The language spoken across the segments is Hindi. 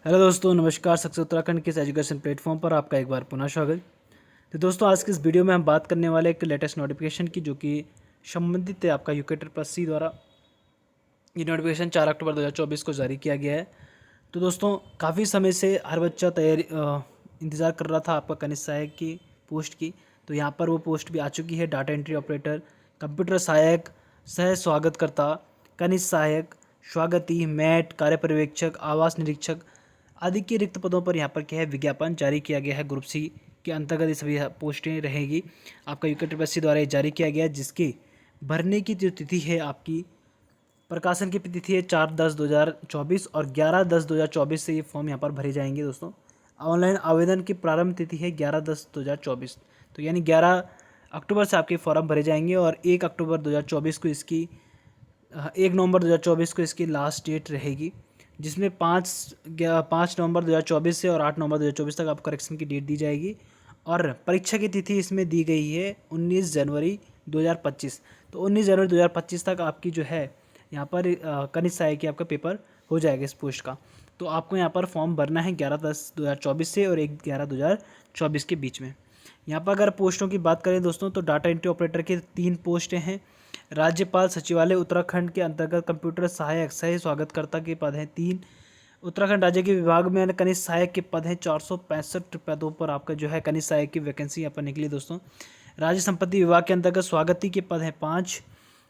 हेलो दोस्तों, नमस्कार। सक्सेस उत्तराखंड के इस एजुकेशन प्लेटफॉर्म पर आपका एक बार पुनः स्वागत। तो दोस्तों, आज की इस वीडियो में हम बात करने वाले एक लेटेस्ट नोटिफिकेशन की, जो कि संबंधित है आपका यूके-ट्रिपल-सी द्वारा। ये नोटिफिकेशन 4 अक्टूबर 2024 को जारी किया गया है। तो दोस्तों, काफ़ी समय से हर बच्चा इंतज़ार कर रहा था आपका कनिष्ठ सहायक की पोस्ट की। तो यहाँ पर वो पोस्ट भी आ चुकी है। डाटा एंट्री ऑपरेटर, कंप्यूटर सहायक, सह स्वागतकर्ता, कनिष्ठ सहायक, स्वागती, मैट, कार्य पर्यवेक्षक, आवास निरीक्षक आदि के रिक्त पदों पर यहाँ पर क्या है, विज्ञापन जारी किया गया है। ग्रुप सी के अंतर्गत ये सभी पोस्टें रहेगी। आपका यूके-ट्रिपल-सी द्वारा ये जारी किया गया है, जिसकी भरने की जो तिथि है, आपकी प्रकाशन की तिथि है 4/10/2024 और 11/10/2024 से ये फॉर्म यहाँ पर भरे जाएंगे। दोस्तों, ऑनलाइन आवेदन की प्रारंभ तिथि है 11/10/2024। तो यानी 11 अक्टूबर से आपके फॉर्म भरे जाएंगे और 1 अक्टूबर 2024 को इसकी 1 नवंबर 2024 को इसकी लास्ट डेट रहेगी, जिसमें 5 नवंबर 2024 से और 8 नवंबर 2024 तक आपको करेक्शन की डेट दी जाएगी। और परीक्षा की तिथि इसमें दी गई है 19 जनवरी 2025। तो 19 जनवरी 2025 तक आपकी जो है यहाँ पर कनिष्ठ सहायक की आपका पेपर हो जाएगा इस पोस्ट का। तो आपको यहाँ पर फॉर्म भरना है 11/10/2024 से और 1/11/2024 के बीच में। यहाँ पर अगर पोस्टों की बात करें दोस्तों, तो डाटा एंट्री ऑपरेटर के 3 पोस्टें हैं। राज्यपाल सचिवालय उत्तराखंड के अंतर्गत कंप्यूटर सहायक सह स्वागतकर्ता के पद हैं 3। उत्तराखंड राज्य के विभाग में कनिष्ठ सहायक के पद हैं 465 पदों पर आपका जो है कनिष्ठ सहायक की वैकेंसी यहाँ पर निकली दोस्तों। राज्य संपत्ति विभाग के अंतर्गत स्वागती के पद हैं 5।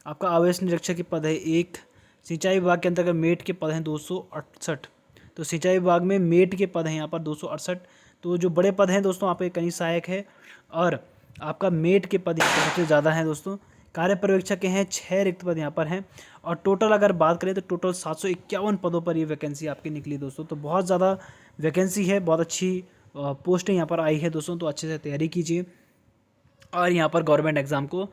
आपका आवास निरीक्षक के पद है 1। सिंचाई विभाग के अंतर्गत मेट के पद हैं 268। तो सिंचाई विभाग में मेट के पद हैं यहाँ पर 268। तो जो बड़े पद हैं दोस्तों, आप एक कनिष्ठ सहायक है और आपका मेट के पद यहाँ पर सबसे ज़्यादा हैं दोस्तों। कार्य पर्यवेक्षक के हैं 6 रिक्त पद यहाँ पर हैं और टोटल अगर बात करें तो टोटल 751 पदों पर ये वैकेंसी आपकी निकली दोस्तों। तो बहुत ज़्यादा वैकेंसी है, बहुत अच्छी पोस्टें यहाँ पर आई है दोस्तों। तो अच्छे से तैयारी कीजिए और यहाँ पर गवर्नमेंट एग्ज़ाम को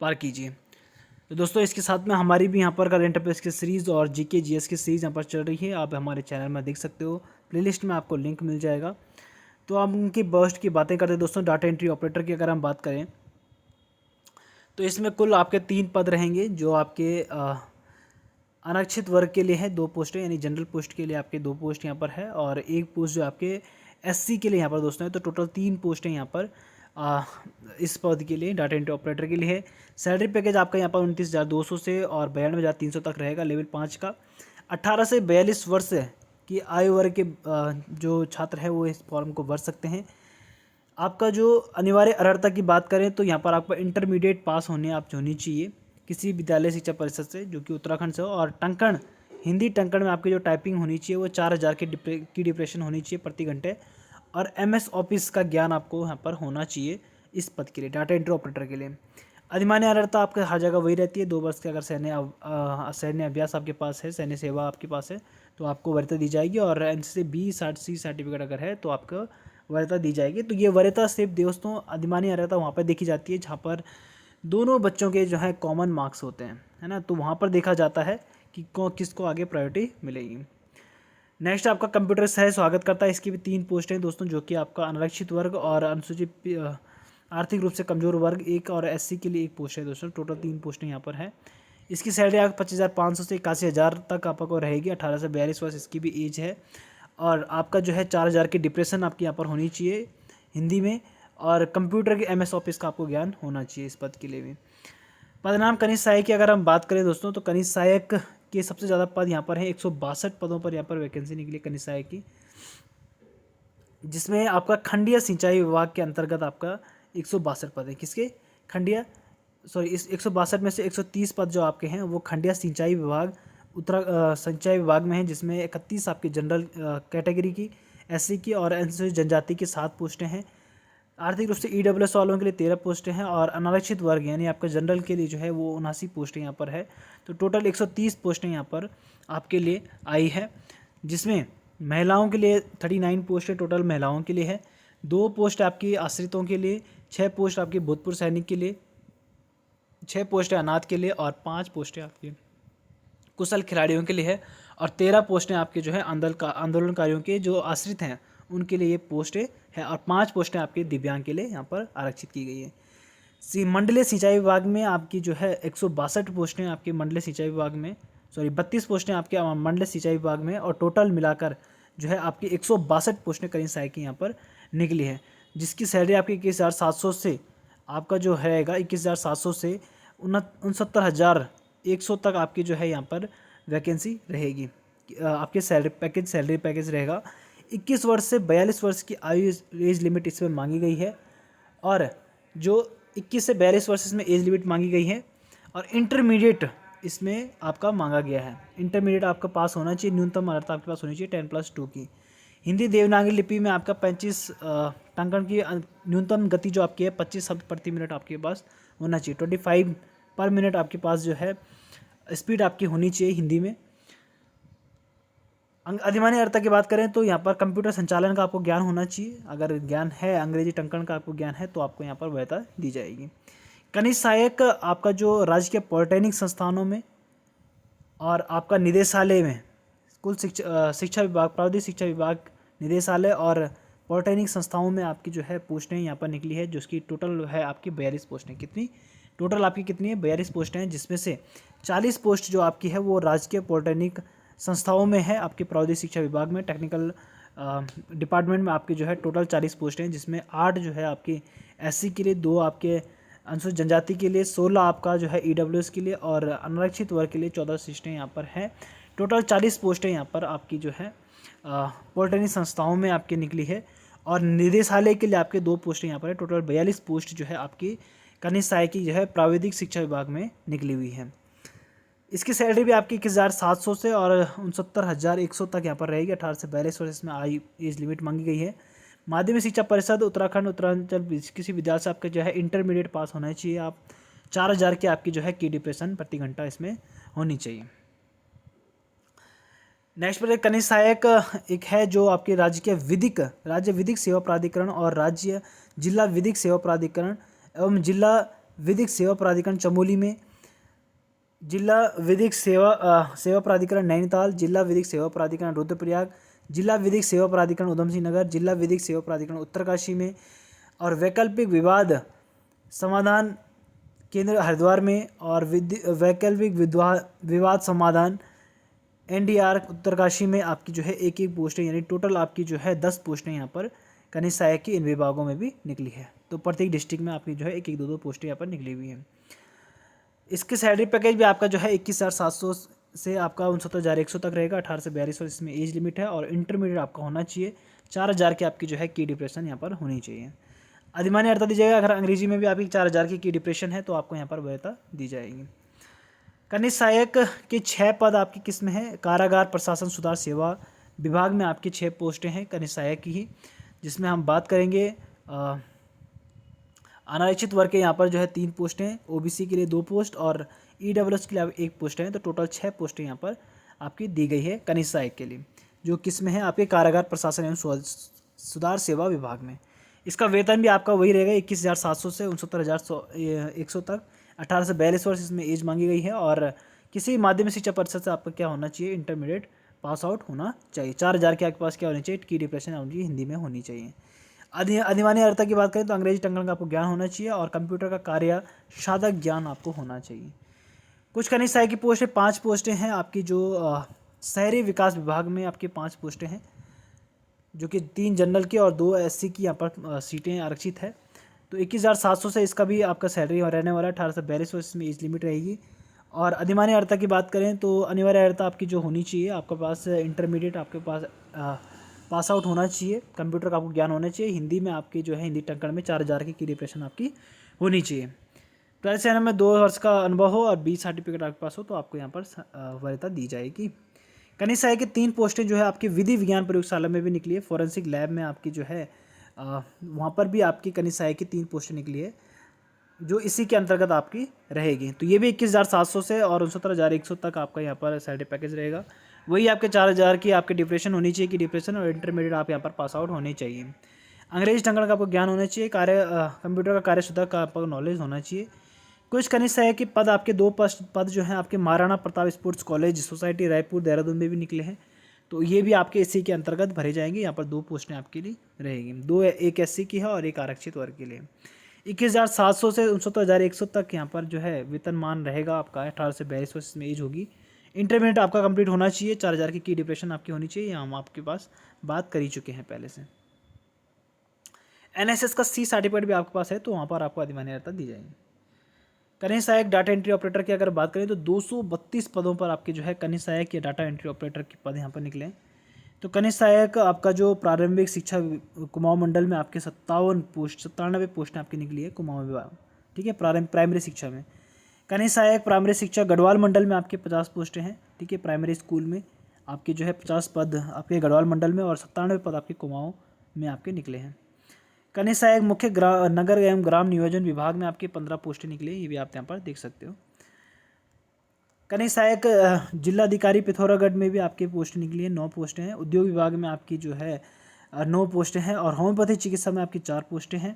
पार कीजिए। तो दोस्तों, इसके साथ में हमारी भी यहाँ पर करंट अफेयर्स की सीरीज़ और जीके जीएस की सीरीज़ यहाँ पर चल रही है। आप हमारे चैनल में देख सकते हो, प्लेलिस्ट में आपको लिंक मिल जाएगा। तो हम उनकी बर्स्ट की बातें करते हैं दोस्तों। डाटा एंट्री ऑपरेटर की अगर हम बात करें तो इसमें कुल आपके 3 पद रहेंगे, जो आपके आरक्षित वर्ग के लिए है 2 पोस्टें, यानी जनरल पोस्ट के लिए आपके 2 पोस्ट यहाँ पर है और 1 पोस्ट जो आपके एससी के लिए यहाँ पर दोस्तों है। तो टोटल 3 पोस्टें यहाँ पर इस पद के लिए, डाटा एंट्री ऑपरेटर के लिए है। सैलरी पैकेज आपका यहाँ पर 29,200 से और 92,300 तक रहेगा लेवल 5 का। 18 से 42 वर्ष की आयु वर्ग के जो छात्र है वो इस फॉर्म को भर सकते हैं। आपका जो अनिवार्य अर्हता की बात करें तो यहाँ पर आपको इंटरमीडिएट पास होनी चाहिए किसी विद्यालय शिक्षा परिषद से जो कि उत्तराखंड से हो। और टंकण, हिंदी टंकण में आपकी जो टाइपिंग होनी चाहिए वो 4000 की डिप्रेशन होनी चाहिए प्रति घंटे। और एमएस ऑफिस का ज्ञान आपको यहाँ पर होना चाहिए इस पद के लिए, डाटा एंट्री ऑपरेटर के लिए। अधिमान्य अर्हता आपके हर जगह वही रहती है, 2 वर्ष के अगर सैन्य अभ्यास आपके पास है, सैन्य सेवा आपके पास है तो आपको वरीयता दी जाएगी। और एनसीसी बी सर्टिफिकेट अगर है तो आपको वरीयता दी जाएगी। तो ये वरीयता सिर्फ दोस्तों अधिमान्य अर्हता वहाँ पर देखी जाती है जहाँ पर दोनों बच्चों के जो है कॉमन मार्क्स होते हैं, है ना। तो वहाँ पर देखा जाता है कि किसको आगे प्रायोरिटी मिलेगी। नेक्स्ट आपका कंप्यूटर सह स्वागत करता है। इसकी भी 3 पोस्ट हैं दोस्तों, जो कि आपका अनारक्षित वर्ग और अनुसूचित आर्थिक रूप से कमजोर वर्ग 1 और एससी के लिए 1 पोस्ट है दोस्तों। टोटल 3 पोस्टें यहाँ पर है। इसकी सैलरी आपको 25,500 से 81,000 तक आपको रहेगी। 18 से 42 वर्ष इसकी भी एज है। और आपका जो है 4000 की डिप्रेशन आपकी यहाँ पर होनी चाहिए हिंदी में। और कंप्यूटर के एमएस ऑफिस का आपको ज्ञान होना चाहिए इस पद के लिए भी। पदनाम कनिष्ठ सहायक की अगर हम बात करें दोस्तों, तो कनिष्ठ सहायक के सबसे ज़्यादा पद यहाँ पर है। 162 पदों पर यहाँ पर वैकेंसी निकली कनिष्ठ सहायक की, जिसमें आपका खंडीय सिंचाई विभाग के अंतर्गत आपका 162 पद है। किसके? खंडीय, सॉरी, इस 162 में से 130 पद जो आपके हैं वो खंडीय सिंचाई विभाग सिंचाई विभाग में है, जिसमें 31 आपकी जनरल कैटेगरी की, एससी की और अनुसूचित जनजाति की 7 पोस्टें हैं। आर्थिक रूप से ईडब्ल्यूएस वालों के लिए 13 पोस्टें हैं और अनारक्षित वर्ग यानी आपका जनरल के लिए जो है वो 79 पोस्टें यहाँ पर है। तो टोटल 130 पोस्टें यहाँ पर आपके लिए आई है, जिसमें महिलाओं के लिए 39 पोस्टें टोटल महिलाओं के लिए है। 2 पोस्ट आपकी आश्रितों के लिए, 6 पोस्ट आपके भूतपूर्व सैनिक के लिए, 6 पोस्टें अनाथ के लिए और 5 पोस्टें आपकी कुशल खिलाड़ियों के लिए है। और 13 पोस्टें आपके जो है आंदोलनकारियों के जो आश्रित हैं उनके लिए ये पोस्टें है। और 5 पोस्टें आपके दिव्यांग के लिए यहाँ पर आरक्षित की गई है। मंडलीय सिंचाई विभाग में आपकी जो है 162 पोस्टें आपके मंडलीय सिंचाई विभाग में, सॉरी 32 पोस्टें आपके मंडलीय सिंचाई विभाग में और टोटल मिलाकर जो है आपकी 162 पोस्टें कनिष्ठ सहायक की यहाँ पर निकली है, जिसकी सैलरी आपकी 21,700 से आपका जो रहेगा 21,700 से 69,100 तक आपकी जो है यहाँ पर वैकेंसी रहेगी। आपके सैलरी पैकेज रहेगा। 21 वर्ष से 42 वर्ष की आयु एज लिमिट इसमें मांगी गई है, और जो 21 से 42 वर्ष इसमें एज लिमिट मांगी गई है, और इंटरमीडिएट इसमें आपका मांगा गया है। इंटरमीडिएट आपका पास होना चाहिए, न्यूनतम अर्हता आपके पास होनी चाहिए 10+2 की। हिंदी देवनागरी लिपि में आपका 25 टंकण की न्यूनतम गति जो आपकी है 25 शब्द प्रति मिनट आपके पास होना चाहिए। 25 पर मिनट आपके पास जो है स्पीड आपकी होनी चाहिए हिंदी में। अधिमान्य अर्हता की बात करें तो यहाँ पर कंप्यूटर संचालन का आपको ज्ञान होना चाहिए। अगर ज्ञान है, अंग्रेजी टंकण का आपको ज्ञान है, तो आपको यहाँ पर वैधता दी जाएगी। कनिष्ठ सहायक आपका जो राज्य के पॉलिटेक्निक संस्थानों में और आपका निदेशालय में, कुल शिक्षा विभाग, प्रावधिक शिक्षा विभाग, निदेशालय और पॉलिटेक्निक संस्थाओं में आपकी जो है पोस्टें यहाँ पर निकली है, जिसकी टोटल है आपकी 42 पोस्टें। कितनी टोटल आपकी कितनी है? 42 पोस्टें हैं, जिसमें से 40 पोस्ट जो आपकी है वो राजकीय पॉलिटेक्निक संस्थाओं में है। आपके प्रावधिक शिक्षा विभाग में, टेक्निकल डिपार्टमेंट में आपकी जो है टोटल 40 पोस्टें हैं, जिसमें 8 जो है आपकी SC के लिए, 2 आपके अनुसूचित जनजाति के लिए, 16 आपका जो है EWS के लिए, और अनारक्षित वर्ग के लिए 14 सीटें यहाँ पर हैं। टोटल 40 पोस्टें यहाँ पर आपकी जो है पॉलिटेक्निक संस्थाओं में आपकी निकली है, और निदेशालय के लिए आपके 2 पोस्टें यहाँ पर है। टोटल 42 पोस्ट जो है आपकी कनिष्ठ सहायक की जो है प्राविधिक शिक्षा विभाग में निकली हुई है। इसकी सैलरी भी आपकी 21,700 से और 69,100 तक यहाँ पर रहेगी। 18 से 42 वर्ष इसमें एज लिमिट मांगी गई है। माध्यमिक शिक्षा परिषद उत्तराखंड उत्तरांचल किसी विद्यालय से आपके जो है इंटरमीडिएट पास होना चाहिए। आप 4,000 की आपकी जो है की डिप्रेशन प्रति घंटा इसमें होनी चाहिए। नेक्स्ट पर कनिष्ठ सहायक एक है जो आपके राज्य विधिक सेवा प्राधिकरण और राज्य जिला विधिक सेवा प्राधिकरण एवं जिला विधिक सेवा प्राधिकरण चमोली में, जिला विधिक सेवा प्राधिकरण नैनीताल, जिला विधिक सेवा प्राधिकरण रुद्रप्रयाग, जिला विधिक सेवा प्राधिकरण उधम सिंह नगर, जिला विधिक सेवा प्राधिकरण उत्तरकाशी में, और वैकल्पिक विवाद समाधान केंद्र हरिद्वार में, और वैकल्पिक विवाद समाधान NDR उत्तरकाशी में आपकी जो है एक पोस्टें, यानी टोटल आपकी जो है 10 पोस्टें यहाँ पर कनिष्ठ सहायक की इन विभागों में भी निकली है। तो प्रत्येक डिस्ट्रिक्ट में आपकी जो है 1-1, 2-2 पोस्टें यहाँ पर निकली हुई हैं। इसके सैलरी पैकेज भी आपका जो है 21,700 से आपका 69,100 तक रहेगा। 18 से 42 वर्ष इसमें एज लिमिट है, और इंटरमीडिएट आपका होना चाहिए। 4,000 की आपकी जो है की डिप्रेशन यहाँ पर होनी चाहिए। अधिमान्य अर्हता दी जाएगा। अगर अंग्रेजी में भी आपकी 4,000 की डिप्रेशन है तो आपको यहाँ पर वैधता दी जाएगी। कनिष्ठ सहायक के 6 पद आपकी किस्म है। कारागार प्रशासन सुधार सेवा विभाग में आपकी 6 पोस्टें हैं कनिष्ठ सहायक की ही, जिसमें हम बात करेंगे अनारक्षित वर्ग के यहाँ पर जो है 3 पोस्टें, OBC के लिए 2 पोस्ट और EWS के लिए 1 पोस्ट है। तो टोटल 6 पोस्टें यहाँ पर आपकी दी गई है कनिष्ठ सहायक के लिए, जो किस्म है आपके कारागार प्रशासन एवं सुधार सेवा विभाग में। इसका वेतन भी आपका वही रहेगा 21,700 से 69,100 तक। 18 से 42 वर्ष इसमें एज मांगी गई है, और किसी माध्यमिक शिक्षा परिषद से आपका क्या होना चाहिए? इंटरमीडिएट पास आउट होना चाहिए। 4,000 के आपके पास क्या होनी चाहिए? की डिप्रेशन होनी हिंदी में होनी चाहिए। अधिमान्य अर्हता की बात करें तो अंग्रेजी टंकण का आपको ज्ञान होना चाहिए, और कंप्यूटर का कार्य साधक ज्ञान आपको होना चाहिए। कुछ कनिष्ठ सहायक की पोस्टें 5 पोस्टें हैं आपकी, जो शहरी विकास विभाग में आपकी 5 पोस्टें हैं, जो कि 3 जनरल की और 2 SC की यहाँ पर सीटें आरक्षित है। तो 21,700 से इसका भी आपका सैलरी रहने वाला है। 18 से 42 वर्ष में एज लिमिट रहेगी। और अधिमान्य अर्हता की बात करें तो अनिवार्य अर्हता आपकी जो होनी चाहिए, आपके पास इंटरमीडिएट आपके पास पास आउट होना चाहिए। कंप्यूटर का आपको ज्ञान होना चाहिए। हिंदी में आपकी जो है हिंदी टंकण में 4,000 की डिप्रेशन आपकी होनी चाहिए। ट्वेल्थ चैनल में 2 वर्ष का अनुभव हो और 20 सर्टिफिकेट आपके पास हो तो आपको यहाँ पर वरीयता दी जाएगी। कनिष्ठ सहायक की 3 पोस्टें जो है आपकी विधि विज्ञान प्रयोगशाला में भी निकली है। फॉरेंसिक लैब में आपकी जो है वहाँ पर भी आपकी कनिष्ठ सहायक की 3 पोस्टें निकली है, जो इसी के अंतर्गत आपकी रहेगी। तो ये भी 21,700 से और 69,100 तक आपका यहाँ पर सैलरी पैकेज रहेगा। वही आपके 4,000 की आपकी डिप्रेशन होनी चाहिए कि डिप्रेशन, और इंटरमीडिएट आप यहाँ पर पास आउट होने चाहिए। अंग्रेजी टंकण का आपको ज्ञान होना चाहिए। कंप्यूटर का कार्यशुद्धा का आपको नॉलेज होना चाहिए। कुछ कनिष्ठ सहायक के पद आपके 2 पद जो हैं आपके Maharana Pratap sports college society Raipur Dehradun में भी निकले हैं। तो ये भी आपके इसी के अंतर्गत भरे जाएंगे। यहाँ पर 2 पोस्टें आपके लिए रहेगी। 2 एक SC की है और एक आरक्षित वर्ग के लिए। 21,700 से 69,100 तक यहाँ पर जो है वेतनमान रहेगा आपका। 18 से 42 वर्ष में एज होगी। इंटरमीडिएट आपका कंप्लीट होना चाहिए, 4000 की डिप्रेशन आपकी होनी चाहिए, हम आपके पास बात कर ही चुके हैं पहले से। एनएसएस का सी सर्टिफिकेट भी आपके पास है तो वहाँ पर आपको अधिमान्यता दी जाएगी। कनिष्ठ सहायक डाटा एंट्री ऑपरेटर की अगर बात करें तो 232 पदों पर आपके जो है कनिष्ठ सहायक या डाटा एंट्री ऑपरेटर के पद यहाँ पर निकले हैं। तो कनिष्ठ सहायक आपका जो प्रारंभिक शिक्षा कुमाऊं मंडल में आपके 97 पोस्टें आपकी निकली है कुमाऊं विभाग, ठीक है, प्राइमरी शिक्षा में। कनिष्ठ सहायक प्राइमरी शिक्षा गढ़वाल मंडल में आपके 50 पोस्टें हैं, ठीक है, प्राइमरी स्कूल में आपके जो है 50 पद आपके गढ़वाल मंडल में और 97 पद आपके कुमाऊं में आपके निकले हैं। कनिष्ठ सहायक मुख्य नगर एवं ग्राम नियोजन विभाग में आपके 15 पोस्टें निकली हैं, ये भी आप यहाँ पर देख सकते हो। कनिष्ठ सहायक जिलाधिकारी पिथौरागढ़ में भी आपके पोस्ट निकली है, 9 पोस्टें हैं। उद्योग विभाग में आपकी जो है 9 पोस्टें हैं और होम्योपैथी चिकित्सा में आपकी 4 पोस्टें हैं।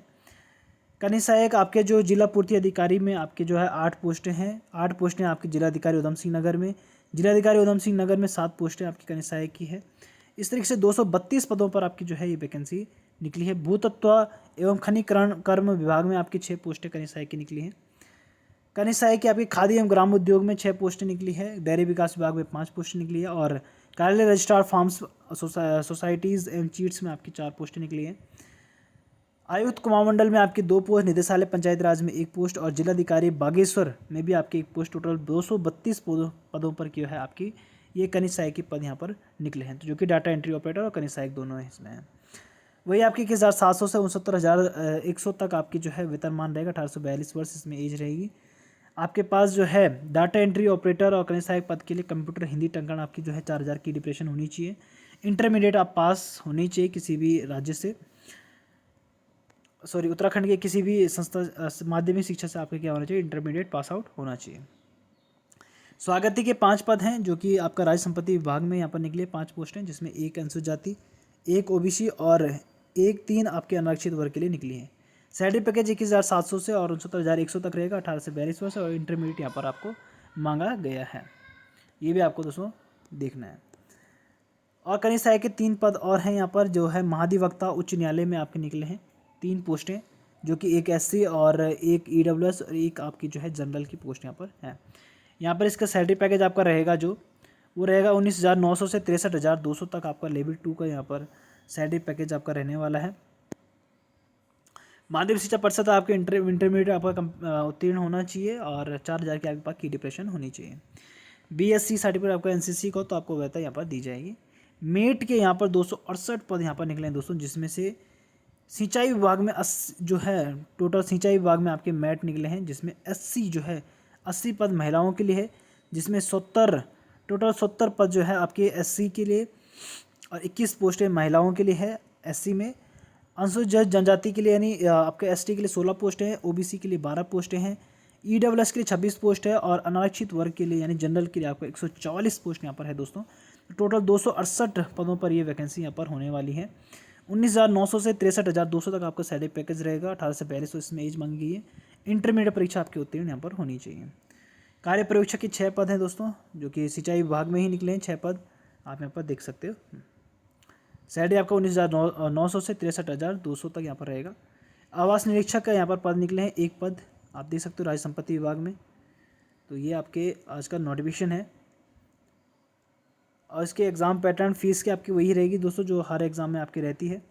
कनिष्ठ सहायक आपके जो जिला पूर्ति अधिकारी में आपके जो है 8 पोस्टें हैं। 8 पोस्टें आपके जिलाधिकारी उधम सिंह नगर में, जिलाधिकारी उधम सिंह नगर में 7 पोस्टें आपकी कनिष्ठ सहायक की है। इस तरीके से 232 पदों पर आपकी जो है ये वैकेंसी निकली है। भूतत्व एवं खनिकरण कर्म विभाग में आपकी 6 पोस्टें कनिष्ठ सहायक की निकली हैं। कनिष्ठ सहायक की आपकी खादी एवं ग्राम उद्योग में 6 पोस्टें निकली है। डेयरी विकास विभाग में 5 पोस्टें निकली है और कार्यालय रजिस्ट्रार फार्म्स सोसाइटीज़ एवं चीट्स में आपकी 4 पोस्टें निकली है। आयुक्त कुमाऊं मंडल में आपकी 2 पोस्ट, निदेशालय पंचायत राज में 1 पोस्ट और जिलाधिकारी बागेश्वर में भी आपकी 1 पोस्ट, टोटल 232 पदों पर की है आपकी ये कनिष्ठ सहायक के पद यहाँ पर निकले हैं, तो जो कि डाटा एंट्री ऑपरेटर और कनिष्ठ सहायक दोनों है इसमें है। वही आपकी 21,700 से 69,100 तक आपकी जो है वेतनमान रहेगा। 1842 वर्ष इसमें एज रहेगी। आपके पास जो है डाटा एंट्री ऑपरेटर और कनिष्ठ सहायक पद के लिए कंप्यूटर हिंदी टंकण आपकी जो है 4000 की डिप्रेशन होनी चाहिए। इंटरमीडिएट आप पास होनी चाहिए किसी भी राज्य से, उत्तराखंड के किसी भी संस्था माध्यमिक शिक्षा से आपके क्या होना चाहिए, इंटरमीडिएट पास आउट होना चाहिए। स्वागती के 5 पद हैं जो कि आपका राज्य संपत्ति विभाग में यहाँ पर निकले 5 पोस्टें, जिसमें 1 अनुसूचित जाति, 1 ओबीसी और 3 आपके अनारक्षित वर्ग के लिए निकली हैं। सैलरी पैकेज 21,700 से और 69,100 तक रहेगा। 18 से 42 वर्ष और इंटरमीडिएट यहाँ पर आपको मांगा गया है, ये भी आपको दोस्तों देखना है। और कनिष्ठ सहायक के 3 पद और हैं यहाँ पर जो है महाधिवक्ता उच्च न्यायालय में आपके निकले हैं 3 पोस्टें, जो कि 1 SC और 1 EWS और 1 आपकी जो है जनरल की पोस्ट यहाँ पर है। यहाँ पर इसका सैलरी पैकेज आपका रहेगा जो वो रहेगा 19,900 से 63,200 तक आपका लेवल 2 का यहाँ पर सैलरी पैकेज आपका रहने वाला है। माध्यमिक शिक्षा परिषद आपके इंटरमीडिएट आपका उत्तीर्ण होना चाहिए और 4,000 के आपके पास की डिप्रेशन होनी चाहिए। BSc सर्टिफिकेट आपका NCC को तो आपको वैसा यहाँ पर दी जाएगी। मेट के यहाँ पर 268 पद यहाँ पर निकले हैं दोस्तों, जिसमें से सिंचाई विभाग में जो है टोटल सिंचाई विभाग में आपके मैट निकले हैं, जिसमें 80 जो है 80 पद महिलाओं के लिए है, जिसमें 70 पद जो है आपके SC के लिए और 21 पोस्टें महिलाओं के लिए है SC में। अनुसूचित जनजाति के लिए यानी आपके ST के लिए 16 पोस्टें हैं, OBC के लिए 12 पोस्टें हैं, EWS के लिए 26 पोस्ट है और अनारक्षित वर्ग के लिए यानी जनरल के लिए आपको 144 पोस्ट यहाँ पर है दोस्तों। टोटल 268 पदों पर ये वैकेंसी यहाँ पर होने वाली है। 19,900 से 63,200 तक आपका सैलरी पैकेज रहेगा। 18 से 42 इसमें एज मांगी गई है। इंटरमीडिएट परीक्षा आपकी उत्तीर्ण यहाँ पर होनी चाहिए। कार्य पर्यवेक्षक के 6 पद हैं दोस्तों, जो कि सिंचाई विभाग में ही निकले हैं 6 पद, आप यहाँ पर देख सकते हो। सैलरी आपका 19,900 से 63,200 तक यहाँ पर रहेगा। आवास निरीक्षक का यहाँ पर पद निकले हैं 1 पद, आप देख सकते हो राज्य संपत्ति विभाग में। तो ये आपके आज का नोटिफिकेशन है और इसके एग्ज़ाम पैटर्न फीस की आपकी वही रहेगी दोस्तों जो हर एग्ज़ाम में आपकी रहती है।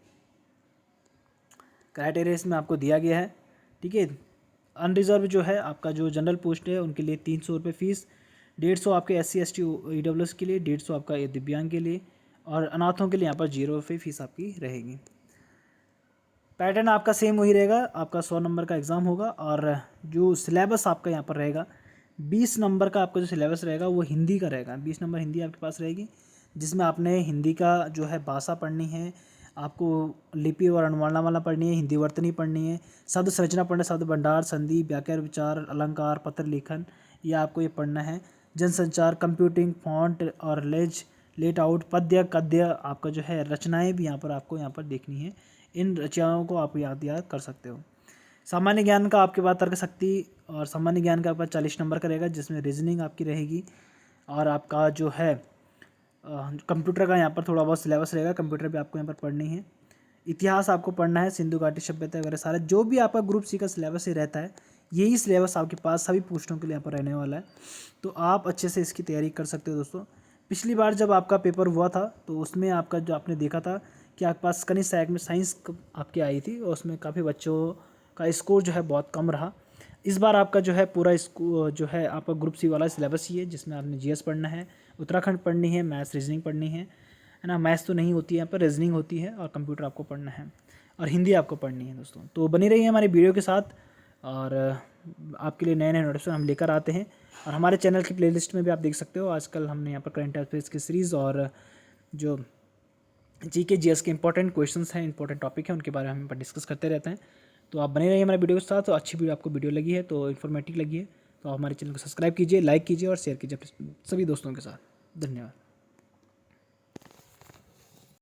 क्राइटेरिया इसमें आपको दिया गया है, ठीक है। अनरिजर्व जो है आपका जो जनरल पोस्ट है उनके लिए 300 रुपये फीस, 150 आपके SC ST EWS के लिए, 150 आपका दिव्यांग के लिए और अनाथों के लिए यहाँ पर 0 रुपये फीस आपकी रहेगी। पैटर्न आपका सेम वही रहेगा, आपका 100 नंबर का एग्ज़ाम होगा और जो सिलेबस आपका यहाँ पर रहेगा 20 नंबर का आपका जो सिलेबस रहेगा वो हिंदी का रहेगा। 20 नंबर हिंदी आपके पास रहेगी, जिसमें आपने हिंदी का जो है भाषा पढ़नी है, आपको लिपि और अनुमानमाला पढ़नी है, हिंदी वर्तनी पढ़नी है, शब्द संरचना पढ़ना, शब्द भंडार, संधि, व्याकरण, विचार, अलंकार, पत्र लेखन, ये आपको ये पढ़ना है। जनसंचार, कंप्यूटिंग, फॉन्ट और लेट आउट, पद्य गद्य आपका जो है रचनाएँ भी यहाँ पर आपको यहाँ पर देखनी है। इन रचनाओं को आप याद कर सकते हो। सामान्य ज्ञान का आपके पास तर्क शक्ति और सामान्य ज्ञान का आपका 40 नंबर का रहेगा, जिसमें रीजनिंग आपकी रहेगी और आपका जो है कंप्यूटर का यहाँ पर थोड़ा बहुत सिलेबस रहेगा, कंप्यूटर भी आपको यहाँ पर पढ़नी है। इतिहास आपको पढ़ना है, सिंधु घाटी सभ्यता वगैरह सारा जो भी आपका ग्रुप सी का सिलेबस ही रहता है, यही सिलेबस आपके पास सभी पोस्टों के लिए यहाँ पर रहने वाला है। तो आप अच्छे से इसकी तैयारी कर सकते हो दोस्तों। पिछली बार जब आपका पेपर हुआ था तो उसमें आपका जो आपने देखा था कि आपके पास कनिष्ठ सहायक में साइंस आपकी आई थी और उसमें काफ़ी बच्चों का स्कोर जो है बहुत कम रहा। इस बार आपका जो है पूरा जो है आपका ग्रुप सी वाला सिलेबस ही है, जिसमें आपने जीएस पढ़ना है, उत्तराखंड पढ़नी है, मैथ्स रीजनिंग पढ़नी है ना। मैथ्स तो नहीं होती है यहाँ पर, रीजनिंग होती है और कंप्यूटर आपको पढ़ना है और हिंदी आपको पढ़नी है दोस्तों। तो बनी रहिए हमारी वीडियो के साथ और आपके लिए नए नए नोटिफिकेशन हम लेकर आते हैं। और हमारे चैनल की प्लेलिस्ट में भी आप देख सकते हो, आजकल हमने यहाँ पर करंट अफेयर्स की सीरीज़ और जो जीके जीएस के इंपॉर्टेंट क्वेश्चंस हैं, इंपॉर्टेंट टॉपिक हैं, उनके बारे में हम पर डिस्कस करते रहते हैं। तो आप बने रहिए हमारे वीडियो के साथ। तो अच्छी वीडियो आपको वीडियो लगी है तो इन्फॉर्मेटिव लगी है तो आप हमारे चैनल को सब्सक्राइब कीजिए, लाइक कीजिए और शेयर कीजिए अपने सभी दोस्तों के साथ। धन्यवाद।